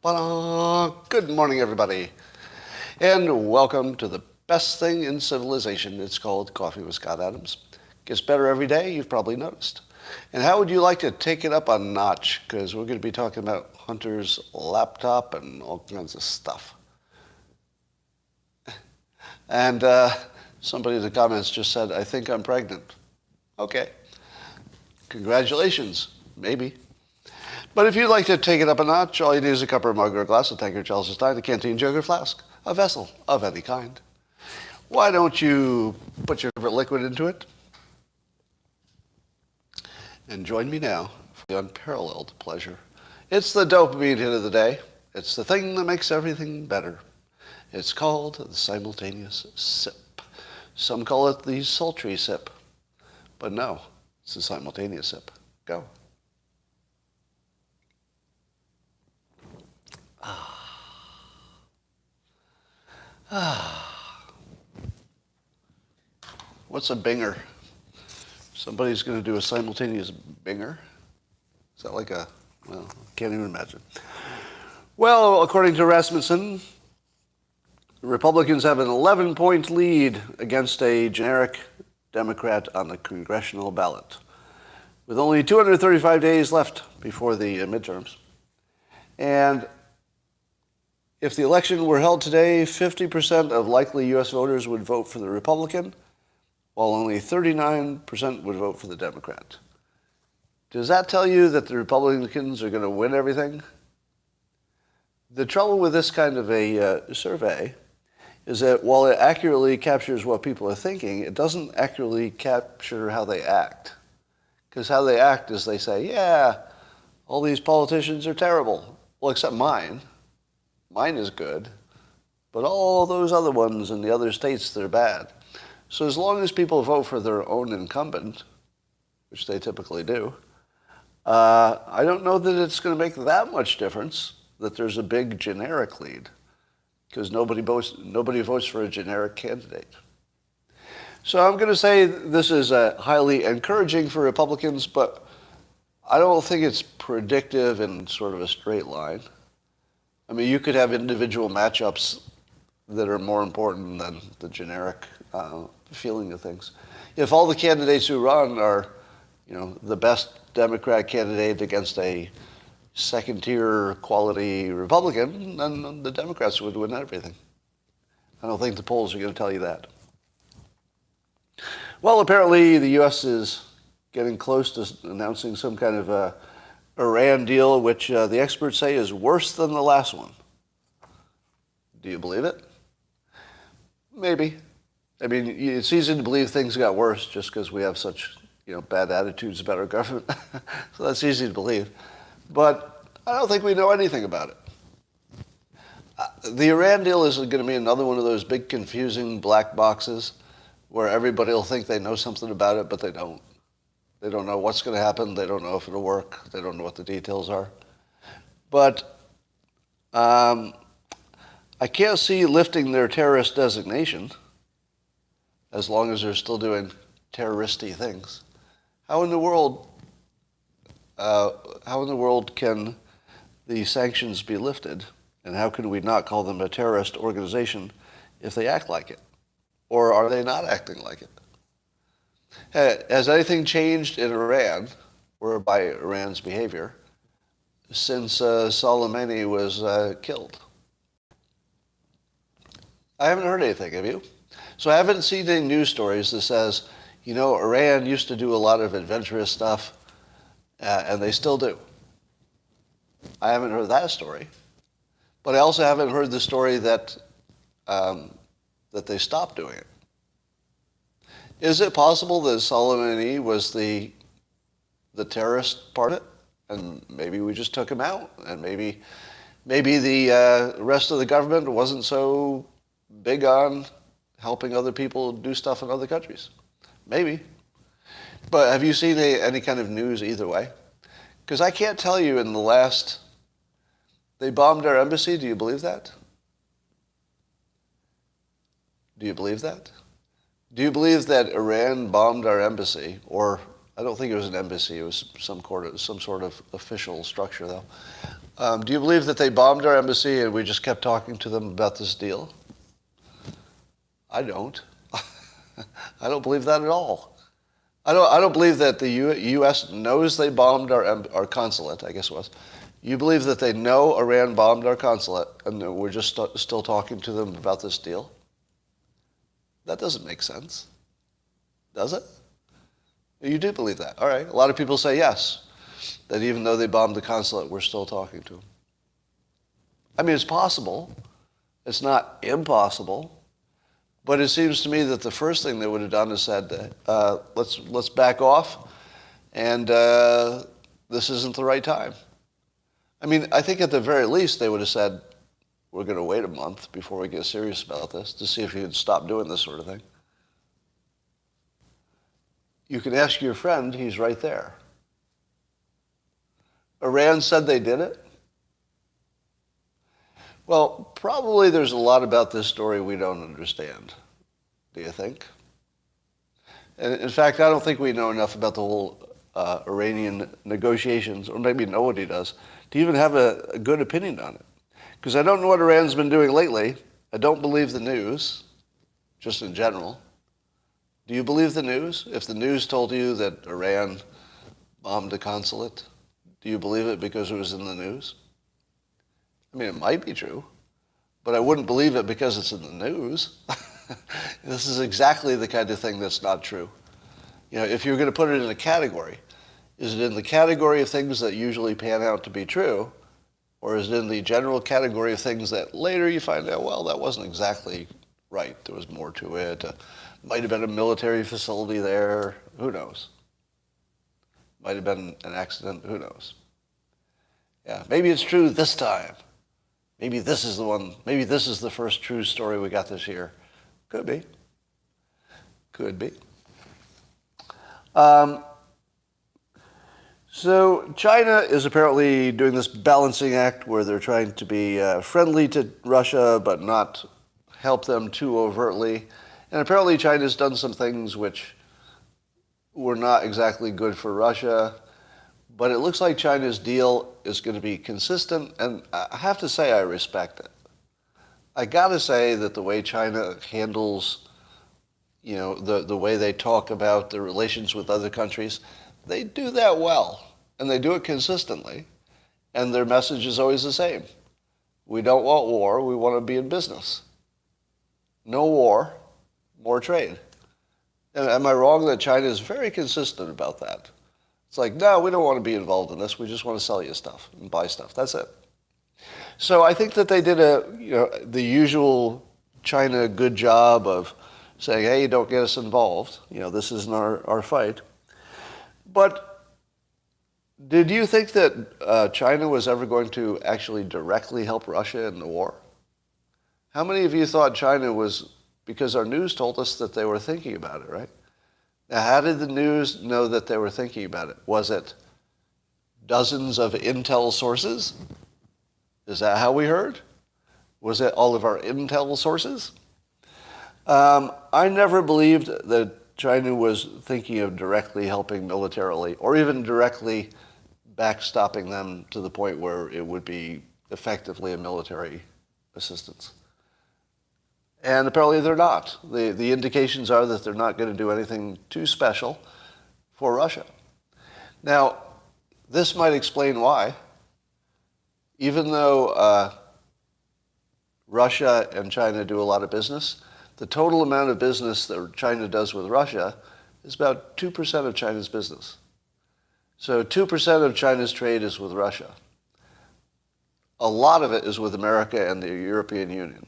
Good morning, everybody, and welcome to the best thing in civilization. It's called Coffee with Scott Adams. Gets better every day, you've probably noticed. And how would you like to take it up a notch? Because we're going to be talking about Hunter's laptop and all kinds of stuff. And somebody in the comments just said, I think I'm pregnant. Okay. Congratulations. Maybe. But if you'd like to take it up a notch, all you need is a cup or a mug or a glass, a tankard, chalice, a stein, a canteen, jug, or flask, a vessel of any kind. Why don't you put your favorite liquid into it? And join me now for the unparalleled pleasure. It's the dopamine hit of the day. It's the thing that makes everything better. It's called the simultaneous sip. Some call it the sultry sip. But no, it's the simultaneous sip. Go. What's a binger? Somebody's going to do a simultaneous binger? Is that like a, well, can't even imagine. Well, according to Rasmussen, the Republicans have an 11-point lead against a generic Democrat on the congressional ballot, with only 235 days left before the midterms. And if the election were held today, 50% of likely U.S. voters would vote for the Republican, while only 39% would vote for the Democrat. Does that tell you that the Republicans are going to win everything? The trouble with this kind of a survey is that while it accurately captures what people are thinking, it doesn't accurately capture how they act. Because how they act is they say, yeah, all these politicians are terrible. Well, except mine. Mine is good. But all those other ones in the other states, they're bad. So as long as people vote for their own incumbent, which they typically do, I don't know that it's going to make that much difference that there's a big generic lead, because nobody votes for a generic candidate. So I'm going to say this is highly encouraging for Republicans, but I don't think it's predictive in sort of a straight line. I mean, you could have individual matchups that are more important than the generic feeling of things. If all the candidates who run are, the best Democrat candidate against a second-tier quality Republican, then the Democrats would win everything. I don't think the polls are going to tell you that. Well, apparently the U.S. is getting close to announcing some kind of a Iran deal, which the experts say is worse than the last one. Do you believe it? Maybe. I mean, it's easy to believe things got worse just because we have such, bad attitudes about our government. So that's easy to believe. But I don't think we know anything about it. The Iran deal is going to be another one of those big confusing black boxes where everybody will think they know something about it, but they don't. They don't know what's going to happen. They don't know if it'll work. They don't know what the details are. But I can't see lifting their terrorist designation as long as they're still doing terroristy things. How in the world can the sanctions be lifted, and how can we not call them a terrorist organization if they act like it? Or are they not acting like it? Has anything changed in Iran, or by Iran's behavior, since Soleimani was killed? I haven't heard anything, have you? So I haven't seen any news stories that says, Iran used to do a lot of adventurous stuff, and they still do. I haven't heard that story. But I also haven't heard the story that they stopped doing it. Is it possible that Soleimani was the terrorist part of it, and maybe we just took him out, and maybe the rest of the government wasn't so big on helping other people do stuff in other countries? Maybe. But have you seen any kind of news either way? Because I can't tell you they bombed our embassy. Do you believe that? Do you believe that? Do you believe that Iran bombed our embassy, or I don't think it was an embassy. It was some sort of official structure, though. Do you believe that they bombed our embassy and we just kept talking to them about this deal? I don't. I don't believe that at all. I don't believe that the U.S. knows they bombed our consulate, I guess it was. You believe that they know Iran bombed our consulate and that we're just still talking to them about this deal? That doesn't make sense. Does it? You do believe that. All right. A lot of people say yes, that even though they bombed the consulate, we're still talking to them. I mean, it's possible. It's not impossible. But it seems to me that the first thing they would have done is said, let's back off, and this isn't the right time. I mean, I think at the very least they would have said, we're going to wait a month before we get serious about this to see if you would stop doing this sort of thing. You can ask your friend, he's right there. Iran said they did it? Well, probably there's a lot about this story we don't understand. Do you think? And in fact, I don't think we know enough about the whole Iranian negotiations, or maybe nobody does, to even have a good opinion on it. Because I don't know what Iran's been doing lately. I don't believe the news, just in general. Do you believe the news? If the news told you that Iran bombed a consulate, do you believe it because it was in the news? I mean, it might be true, but I wouldn't believe it because it's in the news. This is exactly the kind of thing that's not true. You know, if you're going to put it in a category, is it in the category of things that usually pan out to be true, or is it in the general category of things that later you find out, well, that wasn't exactly right. There was more to it. Might have been a military facility there. Who knows? Might have been an accident. Who knows? Yeah, maybe it's true this time. Maybe this is the one. Maybe this is the first true story we got this year. Could be. Could be. So China is apparently doing this balancing act where they're trying to be friendly to Russia but not help them too overtly. And apparently China's done some things which were not exactly good for Russia. But it looks like China's deal is going to be consistent, and I have to say I respect it. I got to say that the way China handles, you know, the way they talk about their relations with other countries, they do that well, and they do it consistently, and their message is always the same. We don't want war, we want to be in business. No war, more trade. And am I wrong that China is very consistent about that? It's like, no, we don't want to be involved in this. We just want to sell you stuff and buy stuff. That's it. So I think that they did the usual China good job of saying, hey, don't get us involved. You know, this isn't our fight. But did you think that China was ever going to actually directly help Russia in the war? How many of you thought China was, because our news told us that they were thinking about it, right? Now, how did the news know that they were thinking about it? Was it dozens of intel sources? Is that how we heard? Was it all of our intel sources? I never believed that China was thinking of directly helping militarily or even directly backstopping them to the point where it would be effectively a military assistance. And apparently they're not. The indications are that they're not going to do anything too special for Russia. Now, this might explain why. Even though Russia and China do a lot of business, the total amount of business that China does with Russia is about 2% of China's business. So 2% of China's trade is with Russia. A lot of it is with America and the European Union.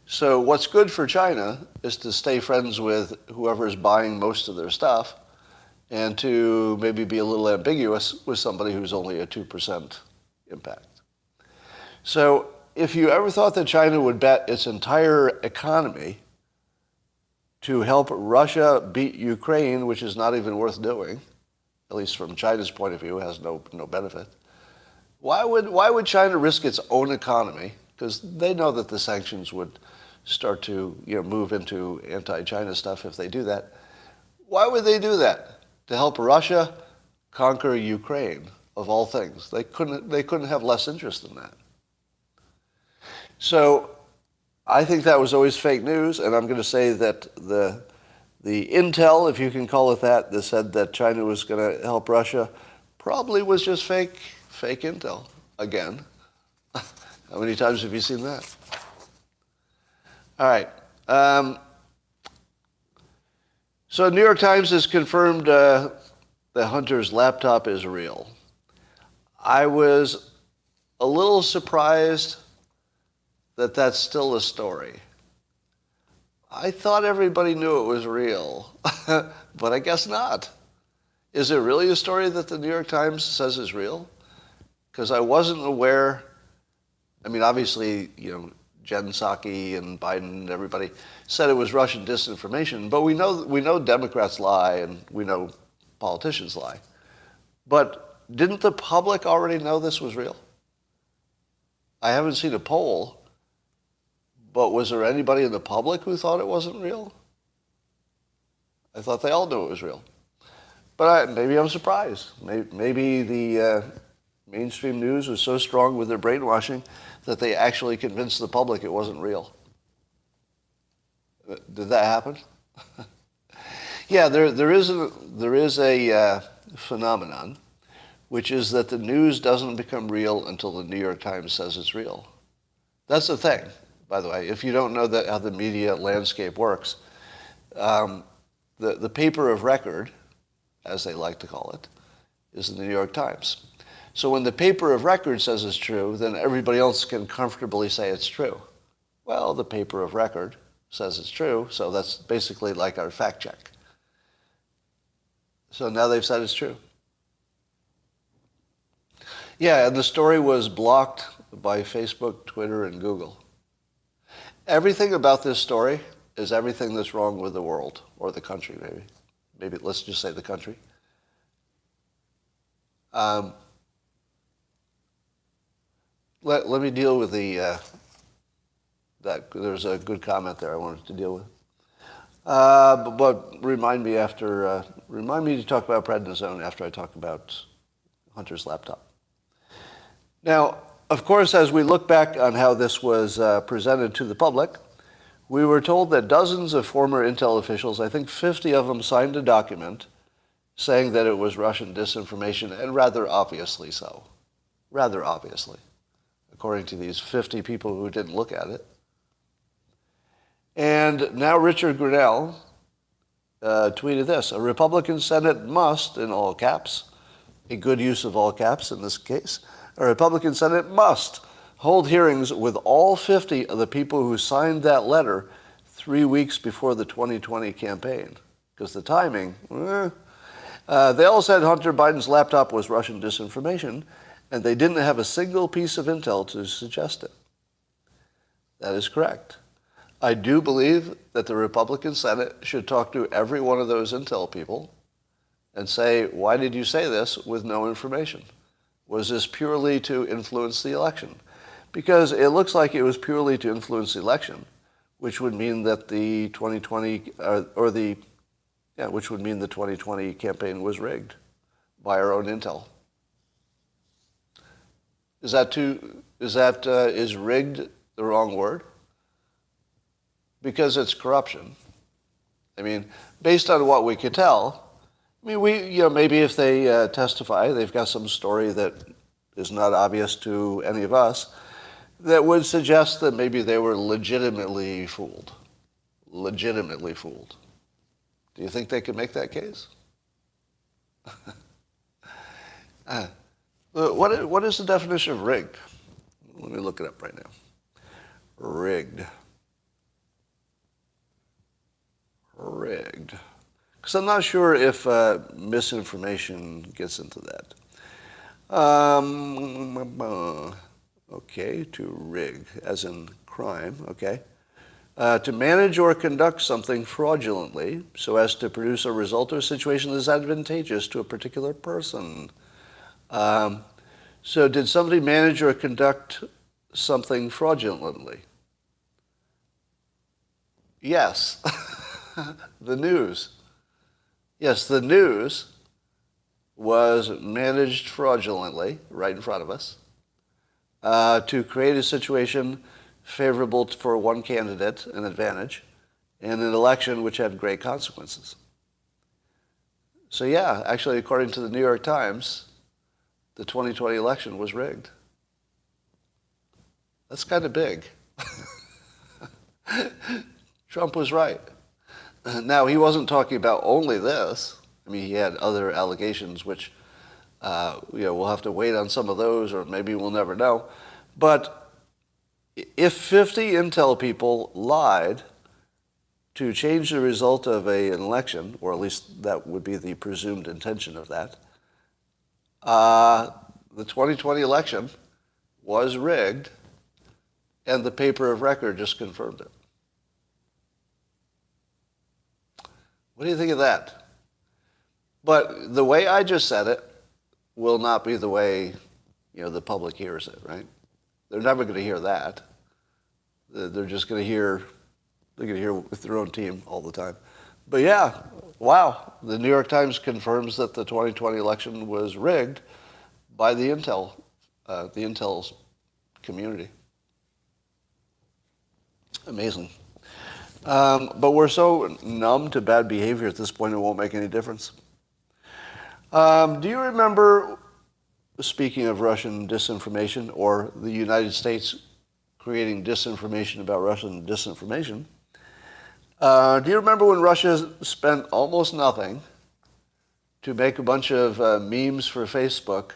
So what's good for China is to stay friends with whoever is buying most of their stuff and to maybe be a little ambiguous with somebody who's only a 2% impact. So if you ever thought that China would bet its entire economy to help Russia beat Ukraine, which is not even worth doing, at least from China's point of view, has no benefit, why would China risk its own economy? Because they know that the sanctions would start to move into anti-China stuff if they do that. Why would they do that? to help Russia conquer Ukraine, of all things. They couldn't have less interest in that. So I think that was always fake news, and I'm going to say that the intel, if you can call it that said that China was going to help Russia, probably was just fake intel again. How many times have you seen that? All right. So New York Times has confirmed that Hunter's laptop is real. I was a little surprised that that's still a story. I thought everybody knew it was real, but I guess not. Is it really a story that the New York Times says is real? Because I wasn't aware. I mean, obviously, Jen Psaki and Biden and everybody said it was Russian disinformation, but we know Democrats lie and we know politicians lie. But didn't the public already know this was real? I haven't seen a poll, but was there anybody in the public who thought it wasn't real? I thought they all knew it was real. But maybe I'm surprised. Maybe the mainstream news was so strong with their brainwashing that they actually convinced the public it wasn't real. Did that happen? Yeah, there is a phenomenon, which is that the news doesn't become real until the New York Times says it's real. That's the thing, by the way. If you don't know how the media landscape works, the paper of record, as they like to call it, is the New York Times. So when the paper of record says it's true, then everybody else can comfortably say it's true. Well, the paper of record says it's true, so that's basically like our fact check. So now they've said it's true. Yeah, and the story was blocked by Facebook, Twitter, and Google. Everything about this story is everything that's wrong with the world, or the country, maybe. Maybe let's just say the country. Let me deal with that. There's a good comment there I wanted to deal with. But remind me to talk about prednisone after I talk about Hunter's laptop. Now, of course, as we look back on how this was presented to the public, we were told that dozens of former Intel officials, I think 50 of them, signed a document saying that it was Russian disinformation, and rather obviously so. Rather obviously, according to these 50 people who didn't look at it. And now Richard Grenell tweeted this: a Republican Senate must, in all caps, a good use of all caps in this case, a Republican Senate must hold hearings with all 50 of the people who signed that letter 3 weeks before the 2020 campaign. Because the timing, they all said Hunter Biden's laptop was Russian disinformation, and they didn't have a single piece of intel to suggest it. That is correct. I do believe that the Republican Senate should talk to every one of those intel people and say, why did you say this with no information? Was this purely to influence the election? Because it looks like it was purely to influence the election, which would mean that the 2020 which would mean the 2020 campaign was rigged by our own intel. Is rigged the wrong word? Because it's corruption. I mean, based on what we could tell, I mean, maybe if they testify, they've got some story that is not obvious to any of us that would suggest that maybe they were legitimately fooled. Legitimately fooled. Do you think they could make that case? What is the definition of rigged? Let me look it up right now. Rigged. Because I'm not sure if misinformation gets into that. Okay, to rig, as in crime, okay. To manage or conduct something fraudulently so as to produce a result or situation that is advantageous to a particular person. So did somebody manage or conduct something fraudulently? Yes. The news. Yes, the news was managed fraudulently right in front of us to create a situation favorable for one candidate, an advantage, in an election which had great consequences. So yeah, actually, according to the New York Times, the 2020 election was rigged. That's kind of big. Trump was right. Now, he wasn't talking about only this. I mean, he had other allegations, which we'll have to wait on some of those, or maybe we'll never know. But if 50 intel people lied to change the result of an election, or at least that would be the presumed intention of that, the 2020 election was rigged, and the paper of record just confirmed it. What do you think of that? But the way I just said it will not be the way the public hears it, right? They're never going to hear that. They're just going to hear, with their own team all the time. But yeah, wow, the New York Times confirms that the 2020 election was rigged by the intel community. Amazing. But we're so numb to bad behavior at this point, it won't make any difference. Do you remember, speaking of Russian disinformation, or the United States creating disinformation about Russian disinformation, do you remember when Russia spent almost nothing to make a bunch of memes for Facebook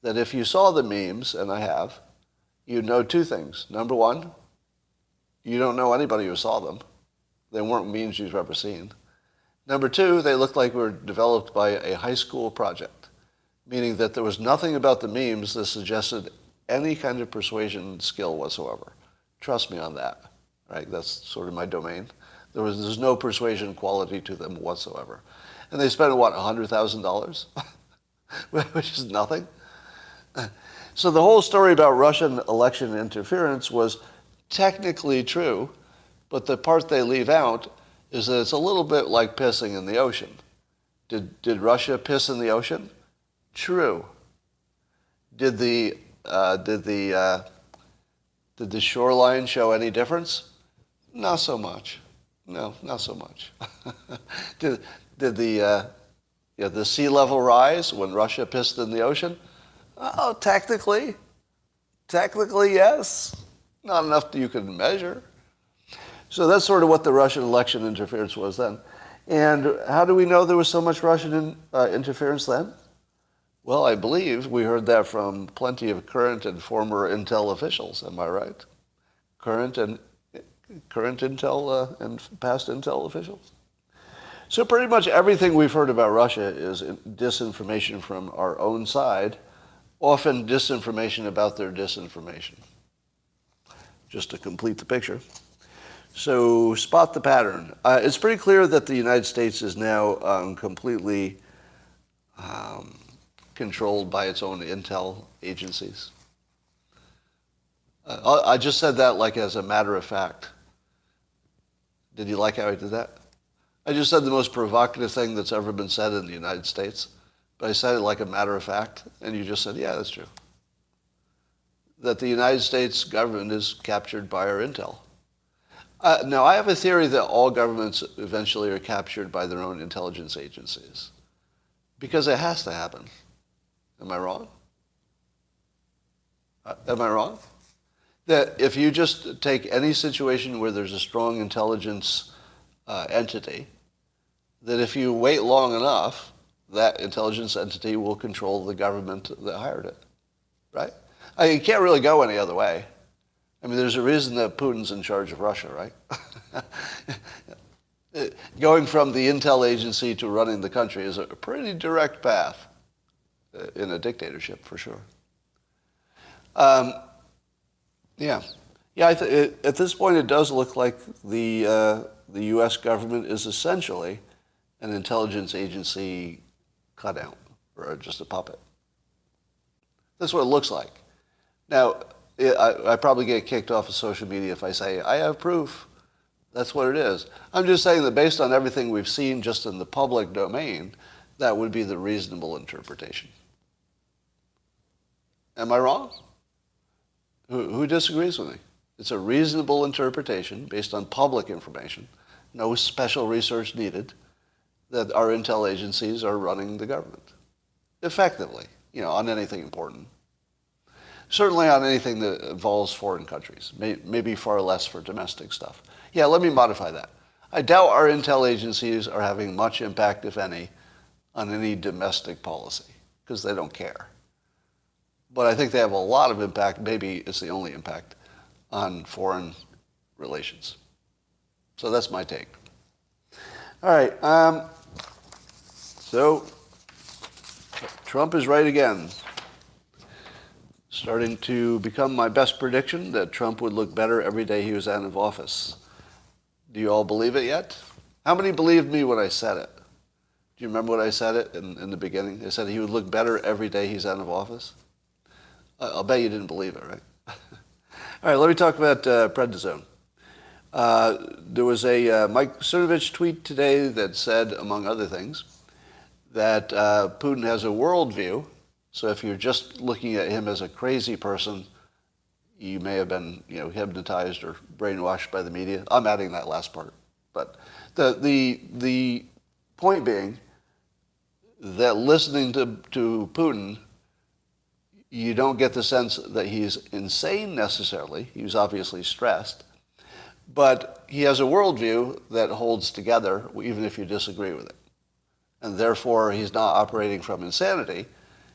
that if you saw the memes, and I have, you'd know two things. Number one, you don't know anybody who saw them. They weren't memes you've ever seen. Number two, they looked like were developed by a high school project, meaning that there was nothing about the memes that suggested any kind of persuasion skill whatsoever. Trust me on that, right? That's sort of my domain. There's no persuasion quality to them whatsoever. And they spent, what, $100,000? Which is nothing. So the whole story about Russian election interference was technically true, but the part they leave out is that it's a little bit like pissing in the ocean. Did Russia piss in the ocean? True. Did the shoreline show any difference? Not so much. No, not so much. Did the sea level rise when Russia pissed in the ocean? Oh, technically yes. Not enough that you can measure. So that's sort of what the Russian election interference was then. And how do we know there was so much Russian interference then? Well, I believe we heard that from plenty of current and former intel officials. Am I right? Current intel and past intel officials. So pretty much everything we've heard about Russia is disinformation from our own side, often disinformation about their disinformation. Just to complete the picture. So spot the pattern. It's pretty clear that the United States is now completely controlled by its own intel agencies. I just said that like as a matter of fact. Did you like how I did that? I just said the most provocative thing that's ever been said in the United States, but I said it like a matter of fact, and you just said, yeah, that's true. That the United States government is captured by our intel. Now, I have a theory that all governments eventually are captured by their own intelligence agencies, because it has to happen. Am I wrong? Am I wrong? That if you just take any situation where there's a strong intelligence entity, that if you wait long enough, that intelligence entity will control the government that hired it, right? You can't really go any other way. I mean, there's a reason that Putin's in charge of Russia, right? Going from the intel agency to running the country is a pretty direct path in a dictatorship, for sure. Yeah. At this point, it does look like the U.S. government is essentially an intelligence agency cutout, or just a puppet. That's what it looks like. Now, I probably get kicked off of social media if I say, I have proof. That's what it is. I'm just saying that based on everything we've seen just in the public domain, That would be the reasonable interpretation. Am I wrong? Who disagrees with me? It's a reasonable interpretation based on public information, no special research needed, that our intel agencies are running the government effectively, on anything important. Certainly on anything that involves foreign countries, maybe far less for domestic stuff. Yeah, let me modify that. I doubt our intel agencies are having much impact, if any, on any domestic policy, because they don't care. But I think they have a lot of impact, maybe it's the only impact, on foreign relations. So that's my take. All right, so Trump is right again. Starting to become my best prediction that Trump would look better every day he was out of office. Do you all believe it yet? How many believed me when I said it? Do you remember when I said it in the beginning? I said he would look better every day he's out of office. I'll bet you didn't believe it, right? All right, let me talk about prednisone. There was a Mike Cernovich tweet today that said, among other things, that Putin has a worldview. So if you're just looking at him as a crazy person, you may have been, hypnotized or brainwashed by the media. I'm adding that last part. But the point being that listening to Putin, you don't get the sense that he's insane necessarily. He's obviously stressed. But he has a worldview that holds together, even if you disagree with it. And therefore, he's not operating from insanity.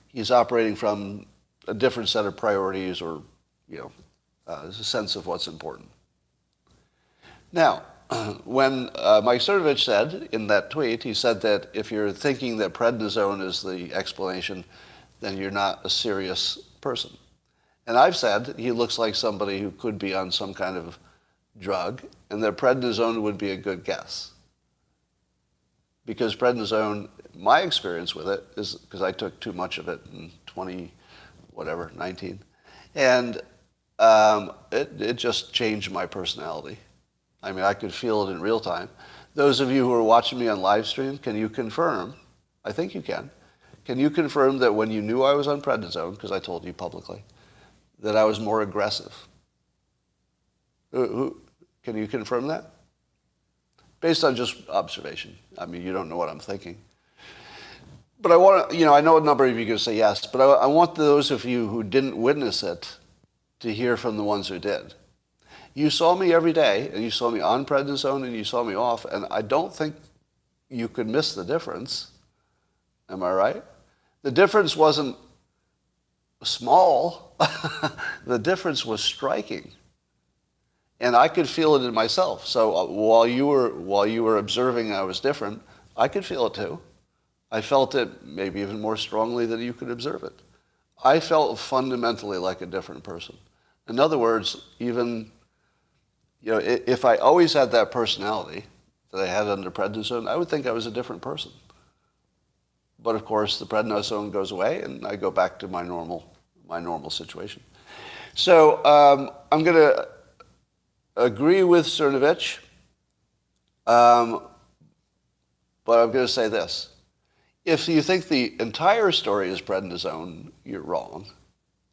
He's operating from a different set of priorities or, a sense of what's important. Now, when Mike Cernovich said in that tweet, he said that if you're thinking that prednisone is the explanation, then you're not a serious person. And I've said he looks like somebody who could be on some kind of drug, and that prednisone would be a good guess. Because prednisone, my experience with it is because I took too much of it in 19, and it just changed my personality. I mean, I could feel it in real time. Those of you who are watching me on live stream, can you confirm? I think you can you confirm that when you knew I was on prednisone, because I told you publicly, that I was more aggressive? Can you confirm that? Based on just observation. I mean, you don't know what I'm thinking. But I want to, I know a number of you are going to say yes, but I want those of you who didn't witness it to hear from the ones who did. You saw me every day, and you saw me on prednisone, and you saw me off, and I don't think you could miss the difference. Am I right? The difference wasn't small. The difference was striking. And I could feel it in myself. So while you were observing I was different, I could feel it too. I felt it maybe even more strongly than you could observe it. I felt fundamentally like a different person. In other words, even, if I always had that personality that I had under prednisone, I would think I was a different person. But of course, the prednisone goes away, and I go back to my normal situation. So I'm going to agree with Cernovich, but I'm going to say this. If you think the entire story is prednisone, you're wrong.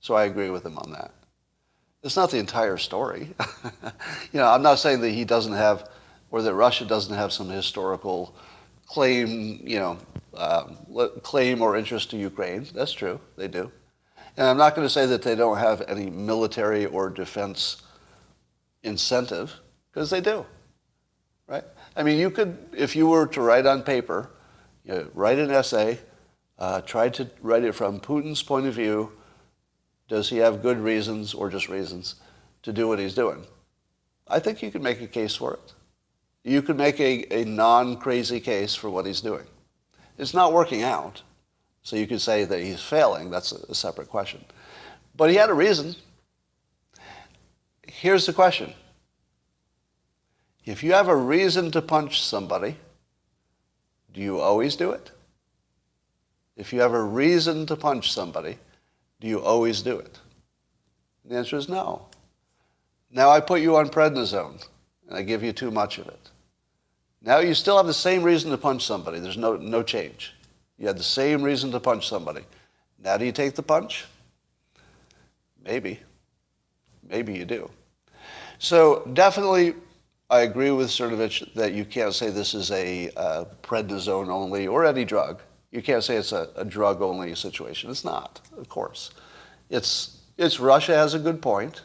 So I agree with him on that. It's not the entire story. I'm not saying that he doesn't have, or that Russia doesn't have some historical claim, claim or interest to Ukraine. That's true, they do. And I'm not going to say that they don't have any military or defense incentive, because they do, right? I mean, you could, if you were to write on paper, write an essay, try to write it from Putin's point of view. Does he have good reasons or just reasons to do what he's doing? I think you could make a case for it. You could make a non-crazy case for what he's doing. It's not working out, so you could say that he's failing. That's a separate question. But he had a reason. Here's the question. If you have a reason to punch somebody, do you always do it? If you have a reason to punch somebody, do you always do it? The answer is no. Now I put you on prednisone, and I give you too much of it. Now you still have the same reason to punch somebody. There's no change. You had the same reason to punch somebody. Now do you take the punch? Maybe. Maybe you do. So definitely I agree with Cernovich that you can't say this is a prednisone only or any drug. You can't say it's a drug only situation. It's not, of course. It's Russia has a good point.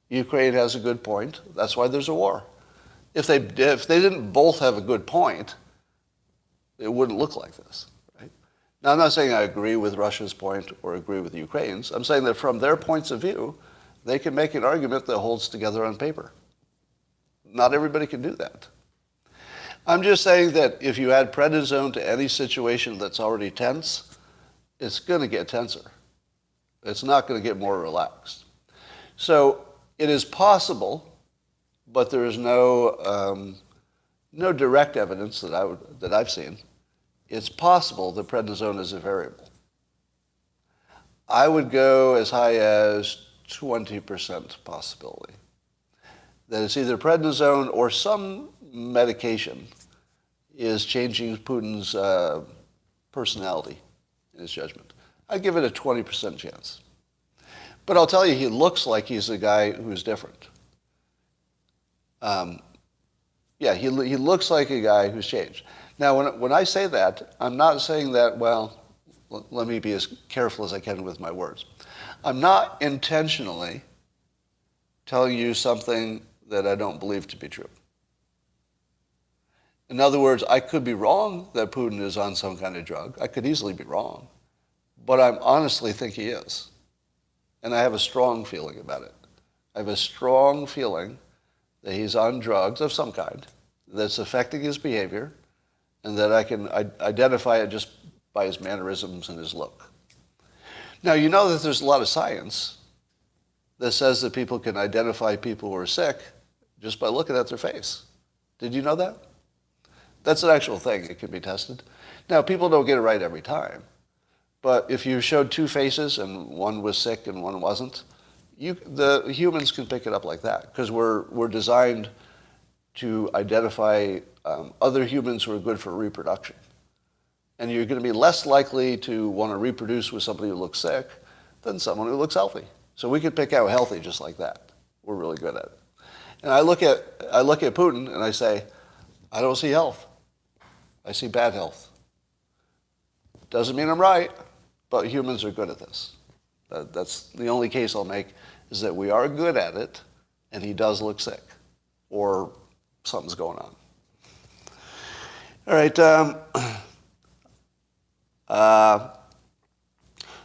Ukraine has a good point. That's why there's a war. If they didn't both have a good point, it wouldn't look like this, right? Now, I'm not saying I agree with Russia's point or agree with Ukraine's. I'm saying that from their points of view, they can make an argument that holds together on paper. Not everybody can do that. I'm just saying that if you add prednisone to any situation that's already tense, it's going to get tenser. It's not going to get more relaxed. So it is possible, but there is no direct evidence that I've seen. It's possible that prednisone is a variable. I would go as high as 20% possibility that it's either prednisone or some medication is changing Putin's personality in his judgment. I'd give it a 20% chance. But I'll tell you, he looks like he's a guy who's different. He looks like a guy who's changed. Now, when I say that, I'm not saying that, well, let me be as careful as I can with my words. I'm not intentionally telling you something that I don't believe to be true. In other words, I could be wrong that Putin is on some kind of drug. I could easily be wrong. But I honestly think he is. And I have a strong feeling about it. I have a strong feeling that he's on drugs of some kind that's affecting his behavior and that I can identify it just by his mannerisms and his look. Now, you know that there's a lot of science that says that people can identify people who are sick just by looking at their face. Did you know that? That's an actual thing. It can be tested. Now, people don't get it right every time. But if you showed two faces and one was sick and one wasn't, the humans can pick it up like that because we're designed to identify other humans who are good for reproduction. And you're going to be less likely to want to reproduce with somebody who looks sick than someone who looks healthy. So we could pick out healthy just like that. We're really good at it. And I look at Putin and I say, I don't see health. I see bad health. Doesn't mean I'm right, but humans are good at this. That's the only case I'll make, is that we are good at it, and he does look sick, or something's going on. All right.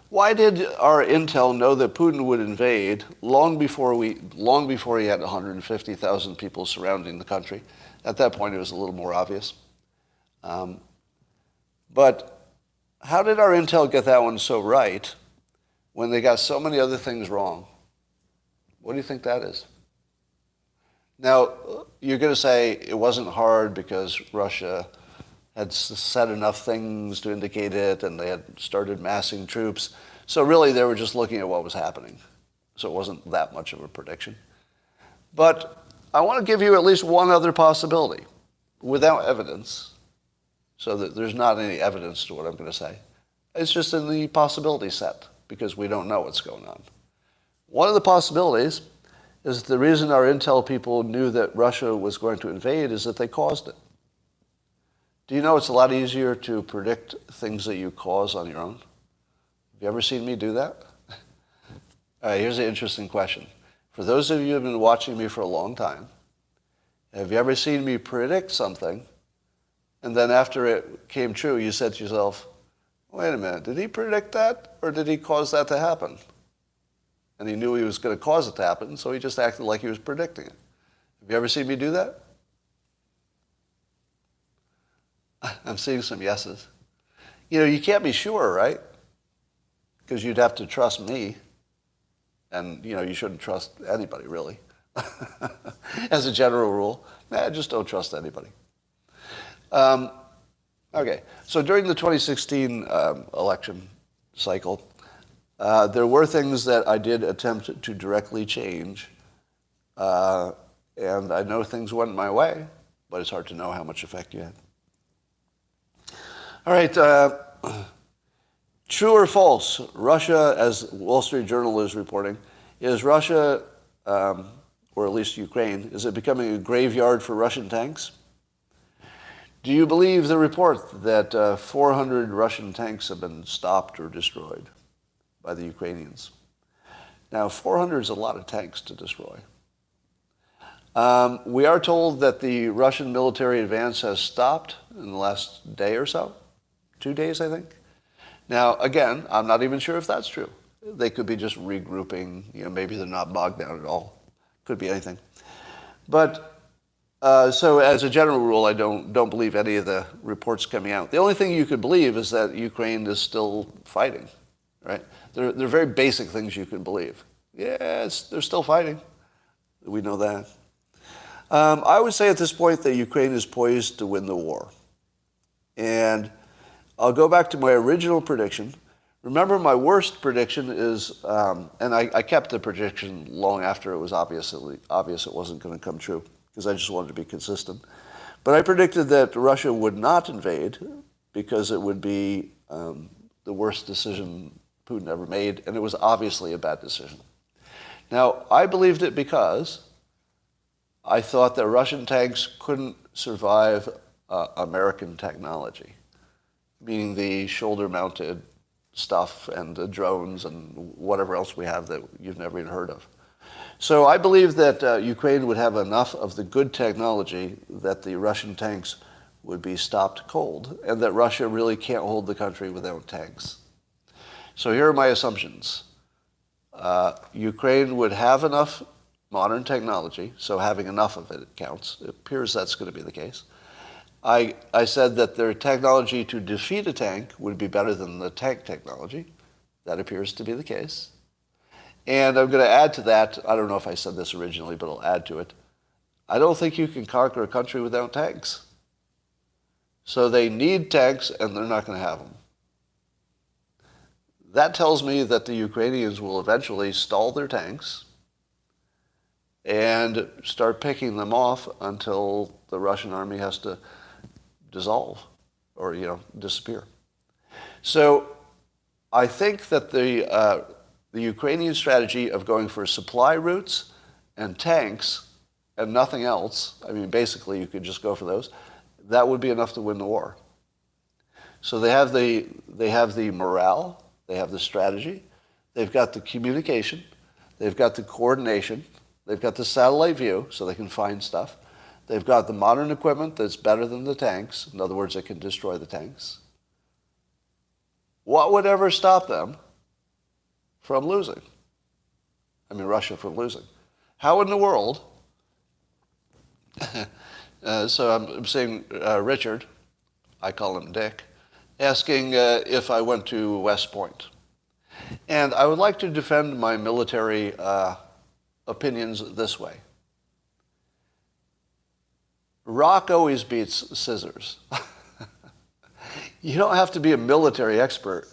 Why did our intel know that Putin would invade long before he had 150,000 people surrounding the country? At that point, it was a little more obvious. But how did our intel get that one so right when they got so many other things wrong? What do you think that is? Now, you're going to say it wasn't hard because Russia had said enough things to indicate it, and they had started massing troops. So really, they were just looking at what was happening. So it wasn't that much of a prediction. But I want to give you at least one other possibility without evidence, so that there's not any evidence to what I'm going to say. It's just in the possibility set, because we don't know what's going on. One of the possibilities is the reason our intel people knew that Russia was going to invade is that they caused it. Do you know it's a lot easier to predict things that you cause on your own? Have you ever seen me do that? All right, here's an interesting question. For those of you who have been watching me for a long time, have you ever seen me predict something, and then after it came true, you said to yourself, wait a minute, did he predict that, or did he cause that to happen? And he knew he was going to cause it to happen, so he just acted like he was predicting it. Have you ever seen me do that? I'm seeing some yeses. You know, you can't be sure, right? Because you'd have to trust me. And, you know, you shouldn't trust anybody, really. As a general rule, just don't trust anybody. Okay, so during the 2016 election cycle, there were things that I did attempt to directly change. And I know things went my way, but it's hard to know how much effect you had. All right, True or false? Russia, as Wall Street Journal is reporting, is Russia, or at least Ukraine, is it becoming a graveyard for Russian tanks? Do you believe the report that 400 Russian tanks have been stopped or destroyed by the Ukrainians? Now, 400 is a lot of tanks to destroy. We are told that the Russian military advance has stopped in the last day or so. 2 days, I think. Now, again, I'm not even sure if that's true. They could be just regrouping. Maybe they're not bogged down at all. Could be anything. But so as a general rule, I don't believe any of the reports coming out. The only thing you could believe is that Ukraine is still fighting, right? They're very basic things you can believe. Yes, they're still fighting. We know that. I would say at this point that Ukraine is poised to win the war. And I'll go back to my original prediction. Remember, my worst prediction is, and I kept the prediction long after it was obvious it wasn't going to come true, because I just wanted to be consistent. But I predicted that Russia would not invade because it would be the worst decision Putin ever made, and it was obviously a bad decision. Now, I believed it because I thought that Russian tanks couldn't survive American technology, meaning the shoulder-mounted stuff and the drones and whatever else we have that you've never even heard of. So I believe that Ukraine would have enough of the good technology that the Russian tanks would be stopped cold, and that Russia really can't hold the country without tanks. So here are my assumptions. Ukraine would have enough modern technology, so having enough of it counts. It appears that's going to be the case. I said that their technology to defeat a tank would be better than the tank technology. That appears to be the case. And I'm going to add to that, I don't know if I said this originally, but I'll add to it. I don't think you can conquer a country without tanks. So they need tanks, and they're not going to have them. That tells me that the Ukrainians will eventually stall their tanks and start picking them off until the Russian army has to dissolve or, disappear. So I think that the Ukrainian strategy of going for supply routes and tanks and nothing else, basically you could just go for those, that would be enough to win the war. So they have the morale, they have the strategy, they've got the communication, they've got the coordination, they've got the satellite view so they can find stuff. They've got the modern equipment that's better than the tanks. In other words, it can destroy the tanks. What would ever stop them from losing? Russia from losing. How in the world? So I'm seeing Richard, I call him Dick, asking if I went to West Point. And I would like to defend my military opinions this way. Rock always beats scissors. You don't have to be a military expert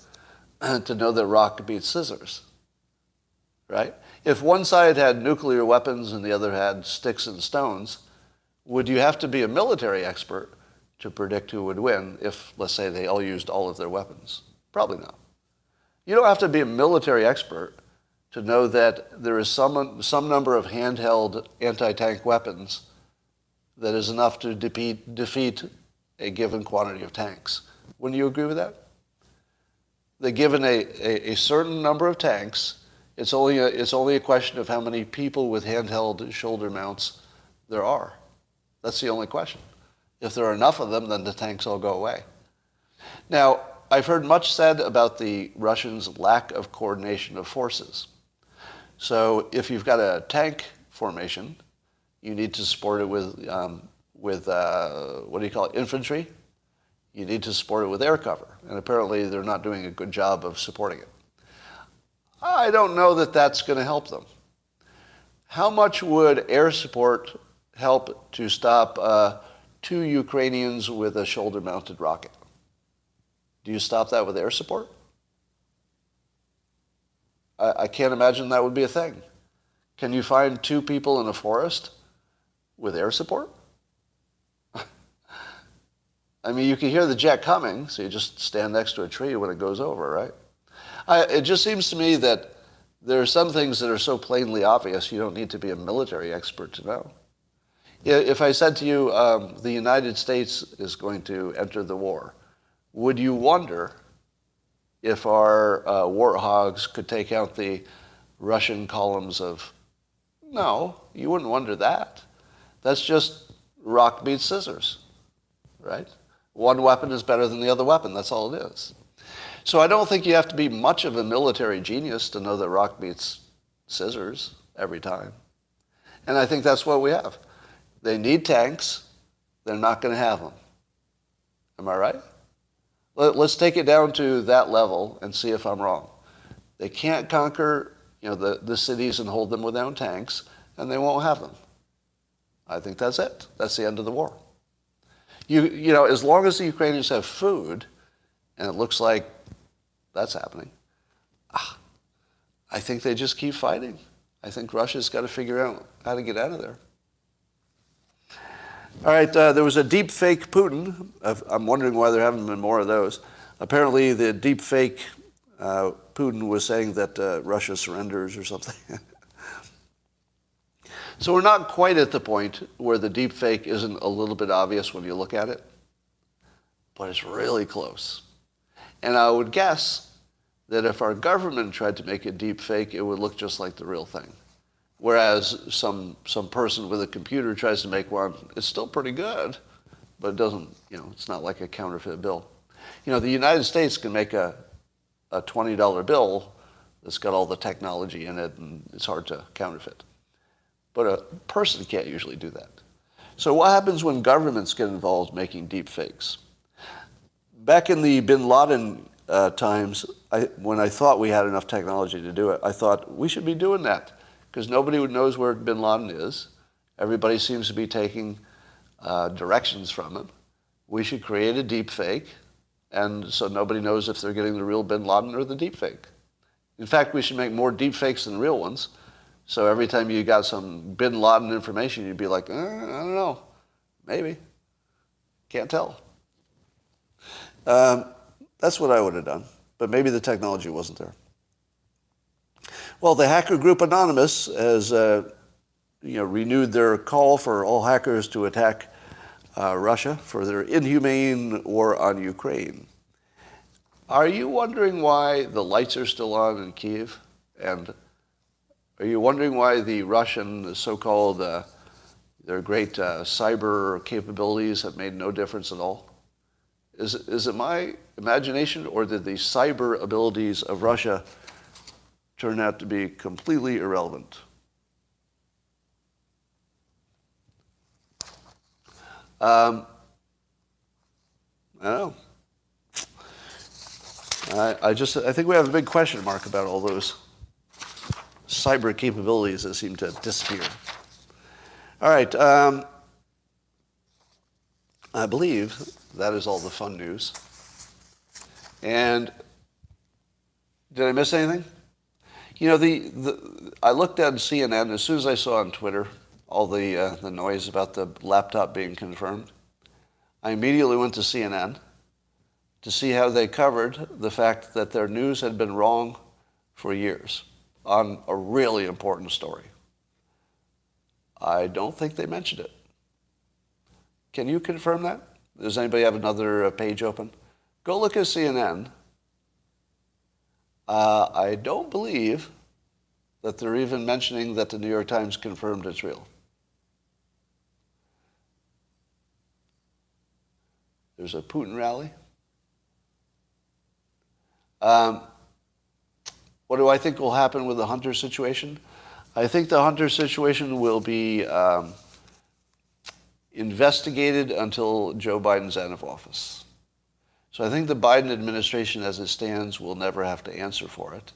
to know that rock beats scissors, right? If one side had nuclear weapons and the other had sticks and stones, would you have to be a military expert to predict who would win if, let's say, they all used all of their weapons? Probably not. You don't have to be a military expert to know that there is some number of handheld anti-tank weapons that is enough to defeat a given quantity of tanks. Wouldn't you agree with that? That given a certain number of tanks, it's only a question of how many people with handheld shoulder mounts there are. That's the only question. If there are enough of them, then the tanks all go away. Now, I've heard much said about the Russians' lack of coordination of forces. So if you've got a tank formation, you need to support it with infantry. You need to support it with air cover. And apparently they're not doing a good job of supporting it. I don't know that that's going to help them. How much would air support help to stop 2 Ukrainians with a shoulder-mounted rocket? Do you stop that with air support? I can't imagine that would be a thing. Can you find 2 people in a forest with air support? I mean, you can hear the jet coming, so you just stand next to a tree when it goes over, right? It just seems to me that there are some things that are so plainly obvious you don't need to be a military expert to know. If I said to you, the United States is going to enter the war, would you wonder if our warthogs could take out the Russian columns of... No, you wouldn't wonder that. That's just rock beats scissors, right? One weapon is better than the other weapon. That's all it is. So I don't think you have to be much of a military genius to know that rock beats scissors every time. And I think that's what we have. They need tanks. They're not going to have them. Am I right? Let's take it down to that level and see if I'm wrong. They can't conquer, the cities and hold them with their own tanks, and they won't have them. I think that's it. That's the end of the war. As long as the Ukrainians have food, and it looks like that's happening, I think they just keep fighting. I think Russia's got to figure out how to get out of there. All right, there was a deep fake Putin. I'm wondering why there haven't been more of those. Apparently, the deep fake Putin was saying that Russia surrenders or something. So we're not quite at the point where the deep fake isn't a little bit obvious when you look at it, but it's really close. And I would guess that if our government tried to make a deep fake, it would look just like the real thing. Whereas some person with a computer tries to make one, it's still pretty good, but it doesn't, it's not like a counterfeit bill. The United States can make a $20 bill that's got all the technology in it, and it's hard to counterfeit. But a person can't usually do that. So what happens when governments get involved making deep fakes? Back in the bin Laden times, when I thought we had enough technology to do it, I thought we should be doing that because nobody knows where bin Laden is. Everybody seems to be taking directions from him. We should create a deep fake, and so nobody knows if they're getting the real bin Laden or the deep fake. In fact, we should make more deep fakes than real ones. So every time you got some bin Laden information, you'd be like, I don't know, maybe. Can't tell. That's what I would have done. But maybe the technology wasn't there. Well, the hacker group Anonymous has renewed their call for all hackers to attack Russia for their inhumane war on Ukraine. Are you wondering why the lights are still on in Kyiv? And are you wondering why the Russian so-called, their great cyber capabilities have made no difference at all? Is it my imagination, or did the cyber abilities of Russia turn out to be completely irrelevant? I don't know. I think we have a big question mark about all those cyber capabilities that seem to disappear. All right. I believe that is all the fun news. And did I miss anything? I looked at CNN as soon as I saw on Twitter all the noise about the laptop being confirmed. I immediately went to CNN to see how they covered the fact that their news had been wrong for years on a really important story. I don't think they mentioned it. Can you confirm that? Does anybody have another page open? Go look at CNN. I don't believe that they're even mentioning that the New York Times confirmed it's real. There's a Putin rally. What do I think will happen with the Hunter situation? I think the Hunter situation will be investigated until Joe Biden's out of office. So I think the Biden administration as it stands will never have to answer for it.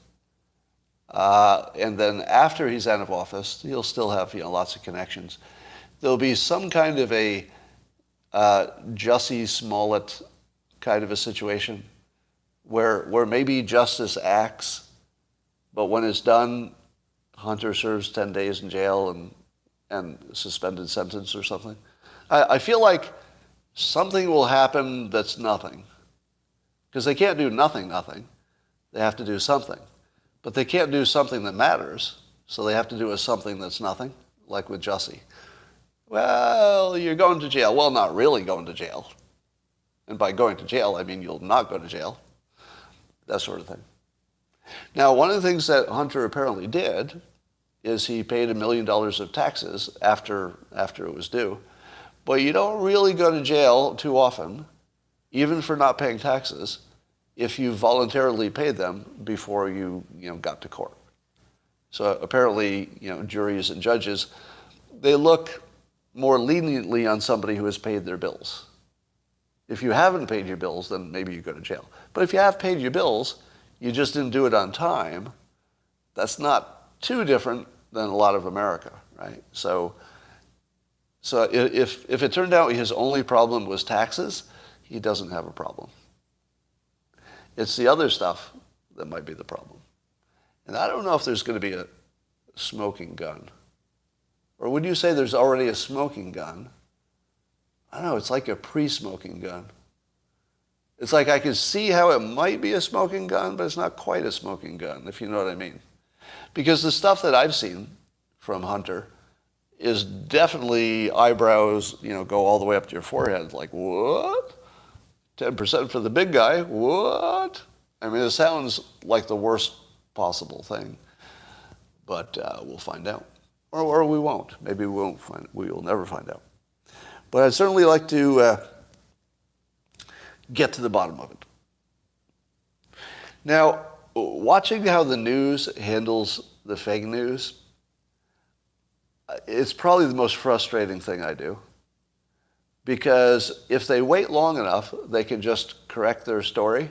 And then after he's out of office, he'll still have lots of connections. There'll be some kind of a Jussie Smollett kind of a situation where maybe justice acts, but when it's done, Hunter serves 10 days in jail and suspended sentence or something. I feel like something will happen that's nothing. Because they can't do nothing. They have to do something. But they can't do something that matters, so they have to do something that's nothing, like with Jussie. Well, you're going to jail. Well, not really going to jail. And by going to jail, I mean you'll not go to jail. That sort of thing. Now, one of the things that Hunter apparently did is he paid $1 million of taxes after it was due. But you don't really go to jail too often, even for not paying taxes, if you voluntarily paid them before you got to court. So apparently, juries and judges, they look more leniently on somebody who has paid their bills. If you haven't paid your bills, then maybe you go to jail. But if you have paid your bills, you just didn't do it on time, that's not too different than a lot of America, right? So if it turned out his only problem was taxes, he doesn't have a problem. It's the other stuff that might be the problem. And I don't know if there's going to be a smoking gun. Or would you say there's already a smoking gun? I don't know, it's like a pre-smoking gun. It's like I can see how it might be a smoking gun, but it's not quite a smoking gun, if you know what I mean. Because the stuff that I've seen from Hunter is definitely eyebrows, go all the way up to your forehead. Like, what? 10% for the big guy? What? I mean, it sounds like the worst possible thing. But we'll find out. Or we won't. Maybe we won't find it. We will never find out. But I'd certainly like to get to the bottom of it. Now, watching how the news handles the fake news, it's probably the most frustrating thing I do. Because if they wait long enough, they can just correct their story,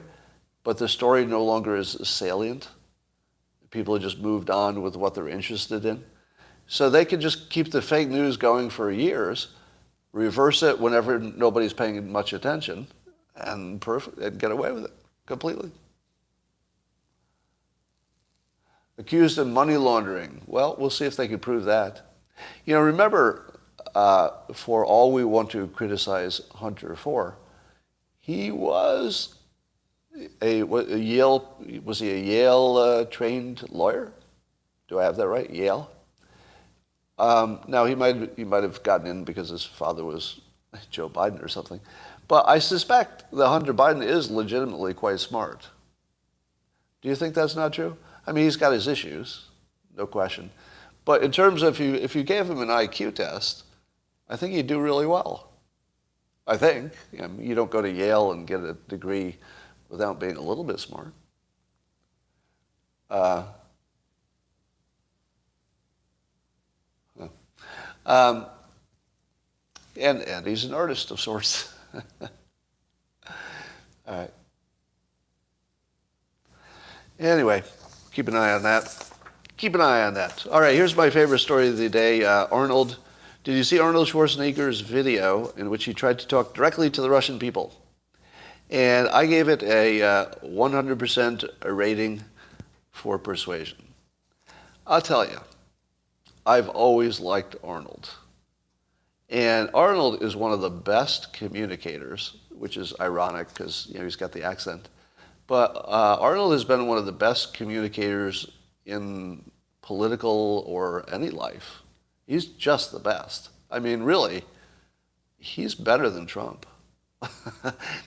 but the story no longer is salient. People have just moved on with what they're interested in. So they can just keep the fake news going for years, reverse it whenever nobody's paying much attention, and get away with it completely. Accused of money laundering. Well, we'll see if they can prove that. Remember, for all we want to criticize Hunter for, he was a Yale trained lawyer? Do I have that right? Yale? Now, he might have gotten in because his father was Joe Biden or something. But I suspect that Hunter Biden is legitimately quite smart. Do you think that's not true? I mean, he's got his issues, no question. But in terms of if you gave him an IQ test, I think he'd do really well. I think. You don't go to Yale and get a degree without being a little bit smart. And he's an artist of sorts. All right. Anyway, keep an eye on that. Keep an eye on that. All right, here's my favorite story of the day. Arnold. Did you see Arnold Schwarzenegger's video in which he tried to talk directly to the Russian people? And I gave it a 100% rating for Persuasion. I'll tell you, I've always liked Arnold. And Arnold is one of the best communicators, which is ironic because he's got the accent. But Arnold has been one of the best communicators in political or any life. He's just the best. I mean, really, he's better than Trump.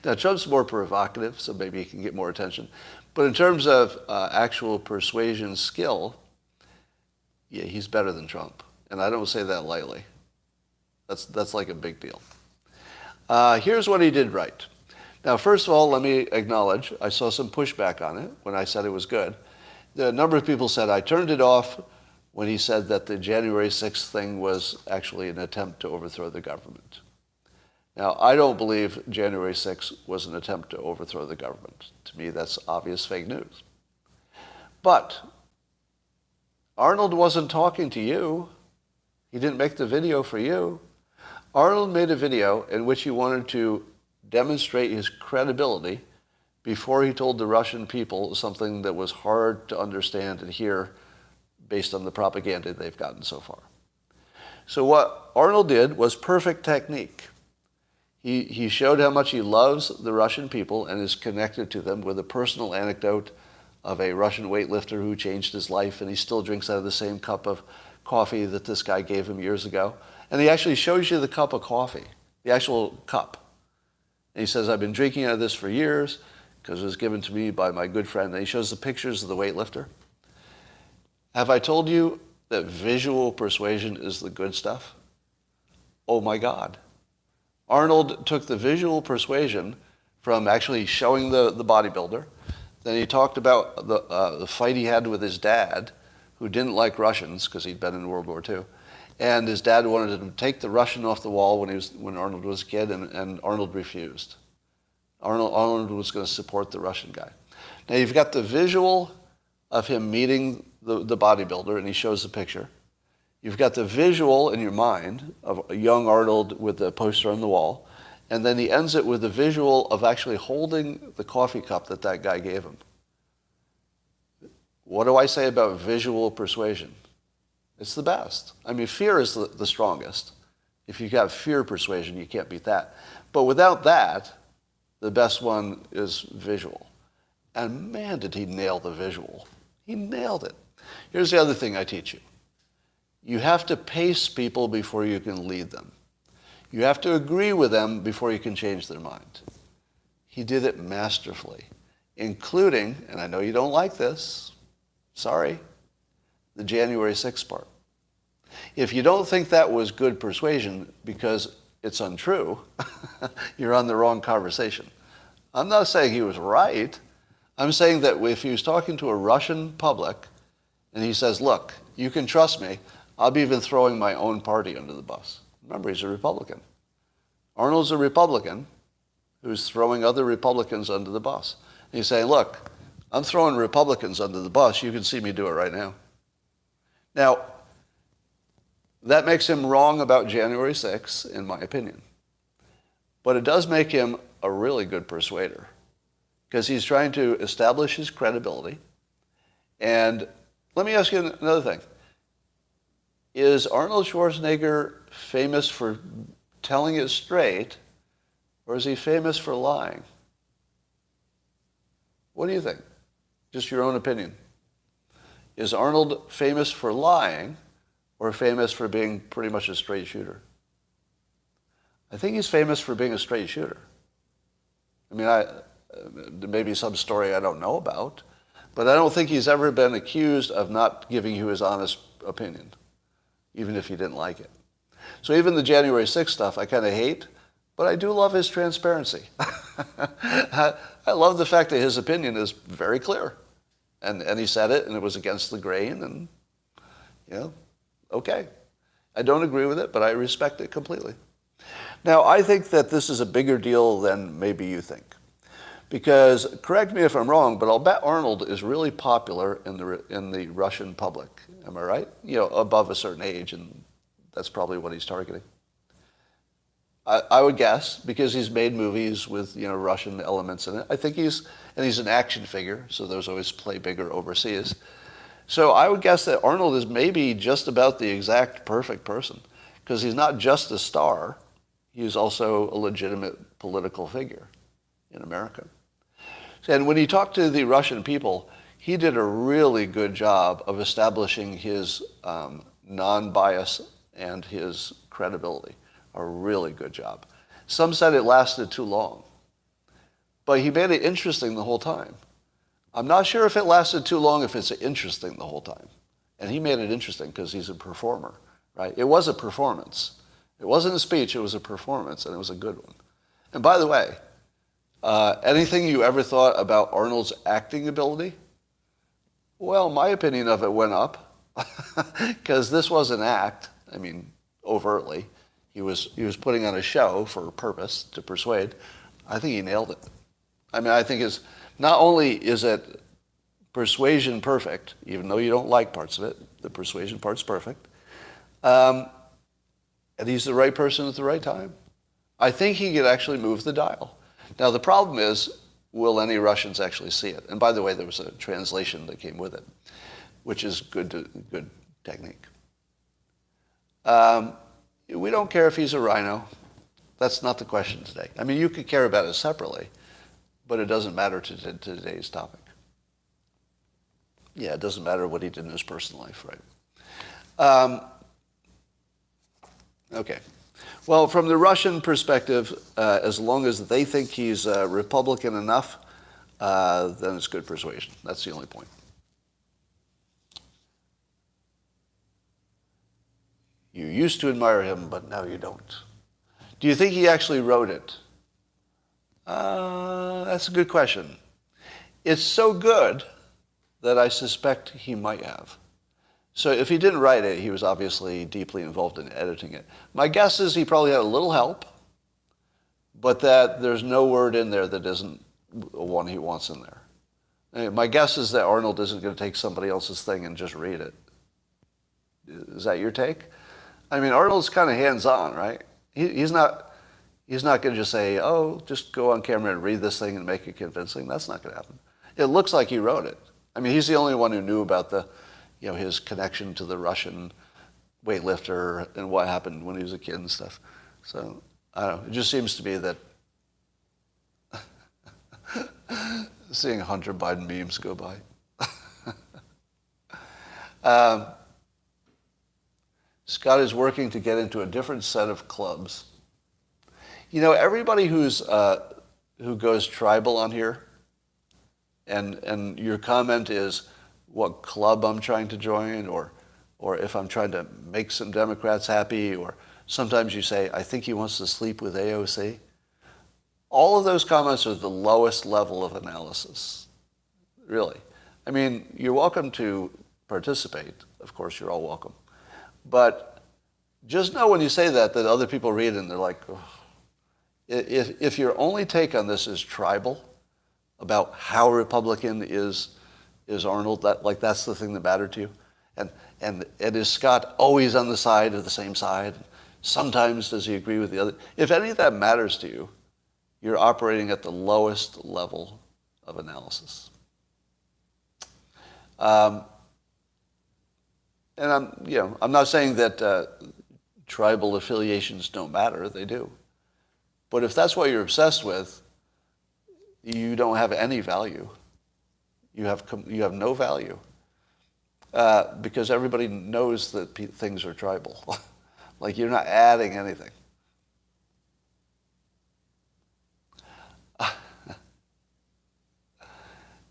Now, Trump's more provocative, so maybe he can get more attention. But in terms of actual persuasion skill, yeah, he's better than Trump. And I don't say that lightly. That's like a big deal. Here's what he did right. Now, first of all, let me acknowledge, I saw some pushback on it when I said it was good. A number of people said I turned it off when he said that the January 6th thing was actually an attempt to overthrow the government. Now, I don't believe January 6th was an attempt to overthrow the government. To me, that's obvious fake news. But Arnold wasn't talking to you. He didn't make the video for you. Arnold made a video in which he wanted to demonstrate his credibility before he told the Russian people something that was hard to understand and hear based on the propaganda they've gotten so far. So what Arnold did was perfect technique. He showed how much he loves the Russian people and is connected to them with a personal anecdote of a Russian weightlifter who changed his life, and he still drinks out of the same cup of coffee that this guy gave him years ago. And he actually shows you the cup of coffee, the actual cup. And he says, I've been drinking out of this for years because it was given to me by my good friend. And he shows the pictures of the weightlifter. Have I told you that visual persuasion is the good stuff? Oh my God. Arnold took the visual persuasion from actually showing the bodybuilder. Then he talked about the fight he had with his dad, who didn't like Russians because he'd been in World War II. And his dad wanted him to take the Russian off the wall when Arnold was a kid, and Arnold refused. Arnold was going to support the Russian guy. Now you've got the visual of him meeting the bodybuilder, and he shows the picture. You've got the visual in your mind of a young Arnold with the poster on the wall, and then he ends it with the visual of actually holding the coffee cup that guy gave him. What do I say about visual persuasion? It's the best. I mean, fear is the strongest. If you've got fear persuasion, you can't beat that. But without that, the best one is visual. And man, did he nail the visual. He nailed it. Here's the other thing I teach you. You have to pace people before you can lead them. You have to agree with them before you can change their mind. He did it masterfully, including, and I know you don't like this, sorry, the January 6th part. If you don't think that was good persuasion because it's untrue, you're on the wrong conversation. I'm not saying he was right. I'm saying that if he was talking to a Russian public and he says, look, you can trust me, I'll be even throwing my own party under the bus. Remember, he's a Republican. Arnold's a Republican who's throwing other Republicans under the bus. And he's saying, look, I'm throwing Republicans under the bus. You can see me do it right now. Now, that makes him wrong about January 6th, in my opinion. But it does make him a really good persuader because he's trying to establish his credibility. And let me ask you another thing. Is Arnold Schwarzenegger famous for telling it straight, or is he famous for lying? What do you think? Just your own opinion. Is Arnold famous for lying or famous for being pretty much a straight shooter? I think he's famous for being a straight shooter. I mean, there may be some story I don't know about, but I don't think he's ever been accused of not giving you his honest opinion, even if he didn't like it. So even the January 6th stuff I kind of hate, but I do love his transparency. I love the fact that his opinion is very clear. And he said it, and it was against the grain, and, okay. I don't agree with it, but I respect it completely. Now, I think that this is a bigger deal than maybe you think. Because, correct me if I'm wrong, but I'll bet Arnold is really popular in the Russian public. Am I right? Above a certain age, and that's probably what he's targeting. I would guess, because he's made movies with Russian elements in it. I think he's an action figure, so those always play bigger overseas. So I would guess that Arnold is maybe just about the exact perfect person, because he's not just a star, he's also a legitimate political figure in America. And when he talked to the Russian people, he did a really good job of establishing his non-bias and his credibility. A really good job. Some said it lasted too long, but he made it interesting the whole time. I'm not sure if it lasted too long if it's interesting the whole time. And he made it interesting because he's a performer, right? It was a performance. It wasn't a speech, it was a performance, and it was a good one. And by the way, anything you ever thought about Arnold's acting ability? Well, my opinion of it went up because this was an act, I mean, overtly. He was putting on a show for a purpose, to persuade. I think he nailed it. I mean, I think not only is it persuasion perfect, even though you don't like parts of it, the persuasion part's perfect, and he's the right person at the right time. I think he could actually move the dial. Now, the problem is, will any Russians actually see it? And by the way, there was a translation that came with it, which is good technique. We don't care if he's a rhino. That's not the question today. I mean, you could care about it separately, but it doesn't matter to today's topic. Yeah, it doesn't matter what he did in his personal life, right? Okay. Well, from the Russian perspective, as long as they think he's Republican enough, then it's good persuasion. That's the only point. You used to admire him, but now you don't. Do you think he actually wrote it? That's a good question. It's so good that I suspect he might have. So if he didn't write it, he was obviously deeply involved in editing it. My guess is he probably had a little help, but that there's no word in there that isn't one he wants in there. My guess is that Arnold isn't going to take somebody else's thing and just read it. Is that your take? I mean, Arnold's kind of hands-on, right? He's not going to just say, oh, just go on camera and read this thing and make it convincing. That's not going to happen. It looks like he wrote it. I mean, he's the only one who knew about his connection to the Russian weightlifter and what happened when he was a kid and stuff. So, I don't know. It just seems to me that seeing Hunter Biden memes go by. Scott is working to get into a different set of clubs. You know, everybody who goes tribal on here, and your comment is what club I'm trying to join, or if I'm trying to make some Democrats happy, or sometimes you say, I think he wants to sleep with AOC. All of those comments are the lowest level of analysis, really. I mean, you're welcome to participate. Of course, you're all welcome. But just know when you say that other people read it and they're like, oh. If your only take on this is tribal, about how Republican is Arnold, that's the thing that mattered to you, and is Scott always on the side of the same side? Sometimes does he agree with the other? If any of that matters to you, you're operating at the lowest level of analysis. And I'm not saying that tribal affiliations don't matter. They do. But if that's what you're obsessed with, you don't have any value. You have no value because everybody knows that things are tribal. Like you're not adding anything.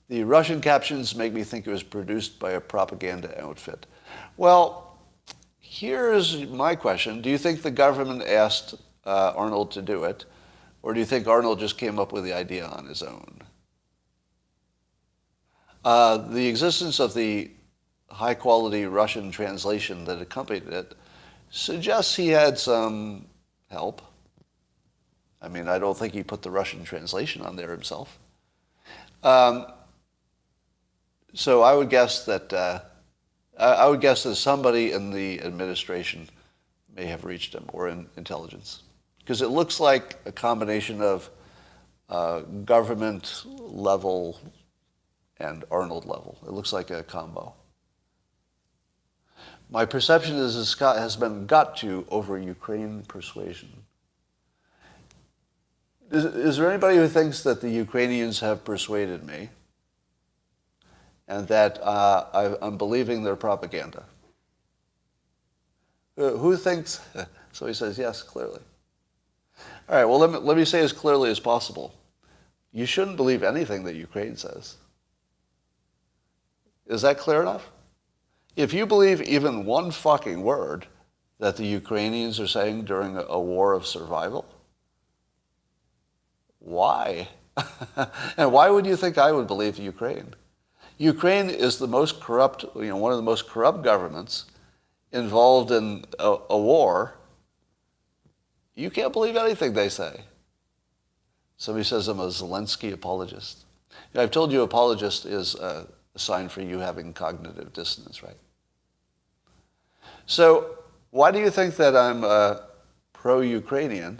The Russian captions make me think it was produced by a propaganda outfit. Well, here's my question. Do you think the government asked Arnold to do it, or do you think Arnold just came up with the idea on his own? The existence of the high-quality Russian translation that accompanied it suggests he had some help. I mean, I don't think he put the Russian translation on there himself. So I would guess that somebody in the administration may have reached him, or in intelligence, because it looks like a combination of government level and Arnold level. It looks like a combo. My perception is that Scott has been got to over Ukraine persuasion. Is there anybody who thinks that the Ukrainians have persuaded me and that I'm believing their propaganda? Who thinks? So he says, yes, clearly. All right, well, let me say as clearly as possible. You shouldn't believe anything that Ukraine says. Is that clear enough? If you believe even one fucking word that the Ukrainians are saying during a war of survival, why? And why would you think I would believe Ukraine? Ukraine is the most corrupt, one of the most corrupt governments involved in a war. You can't believe anything they say. Somebody says I'm a Zelensky apologist. I've told you apologist is a sign for you having cognitive dissonance, right? So why do you think that I'm pro-Ukrainian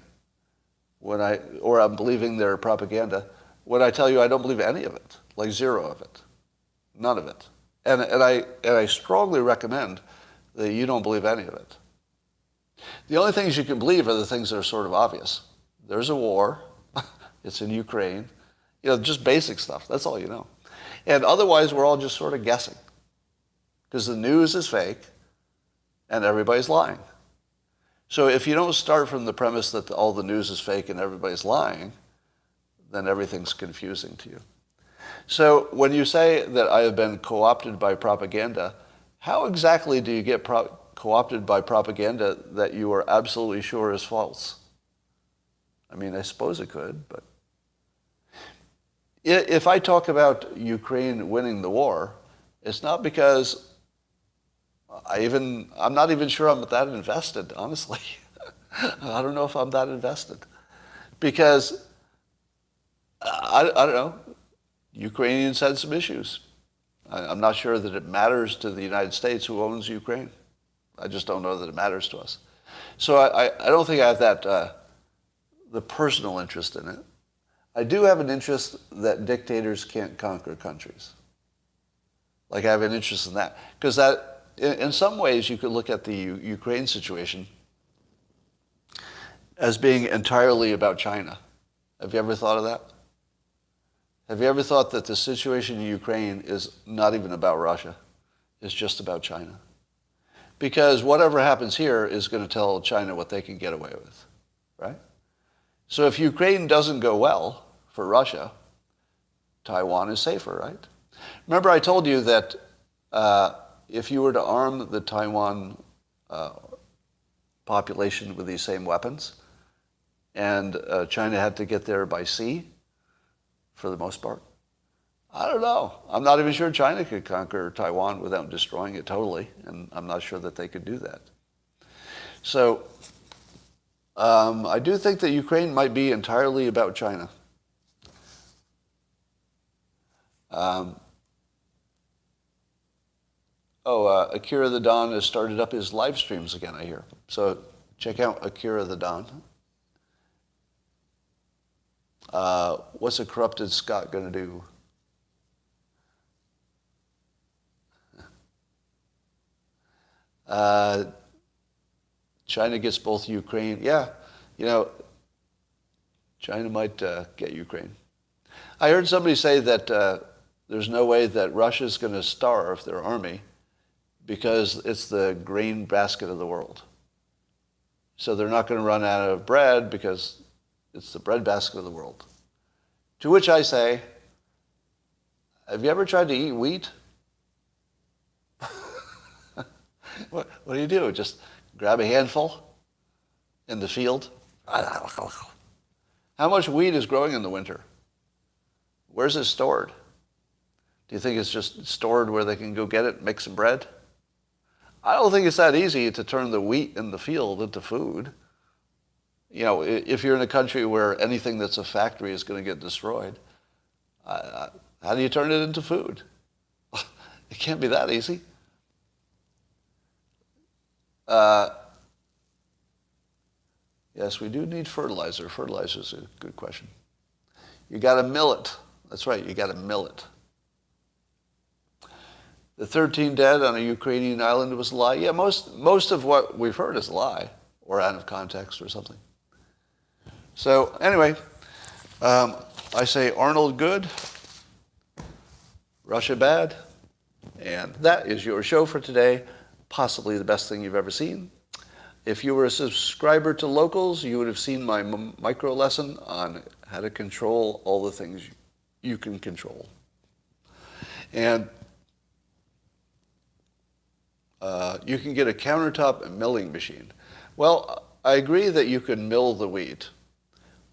or I'm believing their propaganda when I tell you I don't believe any of it, like zero of it, none of it? And I strongly recommend that you don't believe any of it. The only things you can believe are the things that are sort of obvious. there's a war. It's in Ukraine. Just basic stuff. That's all you know. And otherwise, we're all just sort of guessing. Because the news is fake and everybody's lying. So if you don't start from the premise that all the news is fake and everybody's lying, then everything's confusing to you. So when you say that I have been co-opted by propaganda, how exactly do you get co-opted by propaganda that you are absolutely sure is false? I mean, I suppose it could, but if I talk about Ukraine winning the war, it's not because I'm not even sure I'm that invested, honestly. I don't know if I'm that invested. Because, I don't know, Ukrainians had some issues. I'm not sure that it matters to the United States who owns Ukraine. I just don't know that it matters to us. So I don't think I have that, the personal interest in it. I do have an interest that dictators can't conquer countries. Like I have an interest in that. Because that, in some ways, you could look at the Ukraine situation as being entirely about China. Have you ever thought of that? Have you ever thought that the situation in Ukraine is not even about Russia? It's just about China? Because whatever happens here is going to tell China what they can get away with, right? So if Ukraine doesn't go well for Russia, Taiwan is safer, right? Remember I told you that if you were to arm the Taiwan population with these same weapons, and China had to get there by sea, for the most part, I don't know. I'm not even sure China could conquer Taiwan without destroying it totally, and I'm not sure that they could do that. So I do think that Ukraine might be entirely about China. Akira the Don has started up his live streams again, I hear. So check out Akira the Don. What's a corrupted Scot going to do? China gets both Ukraine. Yeah, China might get Ukraine. I heard somebody say that there's no way that Russia's going to starve their army because it's the grain basket of the world. So they're not going to run out of bread because it's the bread basket of the world. To which I say, have you ever tried to eat wheat? What do? Just grab a handful in the field? How much wheat is growing in the winter? Where's it stored? Do you think it's just stored where they can go get it and make some bread? I don't think it's that easy to turn the wheat in the field into food. If you're in a country where anything that's a factory is going to get destroyed, how do you turn it into food? It can't be that easy. Yes, we do need fertilizer. Fertilizer is a good question. You got to mill it. That's right, you got to mill it. The 13 dead on a Ukrainian island was a lie. Yeah, most of what we've heard is a lie or out of context or something. So anyway, I say Arnold good, Russia bad, and that is your show for today. Possibly the best thing you've ever seen. If you were a subscriber to Locals, you would have seen my micro lesson on how to control all the things you can control. And you can get a countertop milling machine. Well, I agree that you can mill the wheat,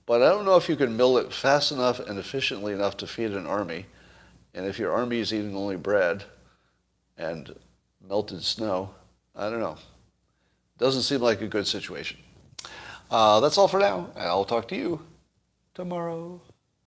but I don't know if you can mill it fast enough and efficiently enough to feed an army. And if your army is eating only bread and melted snow, I don't know. Doesn't seem like a good situation. That's all for now, and I'll talk to you tomorrow.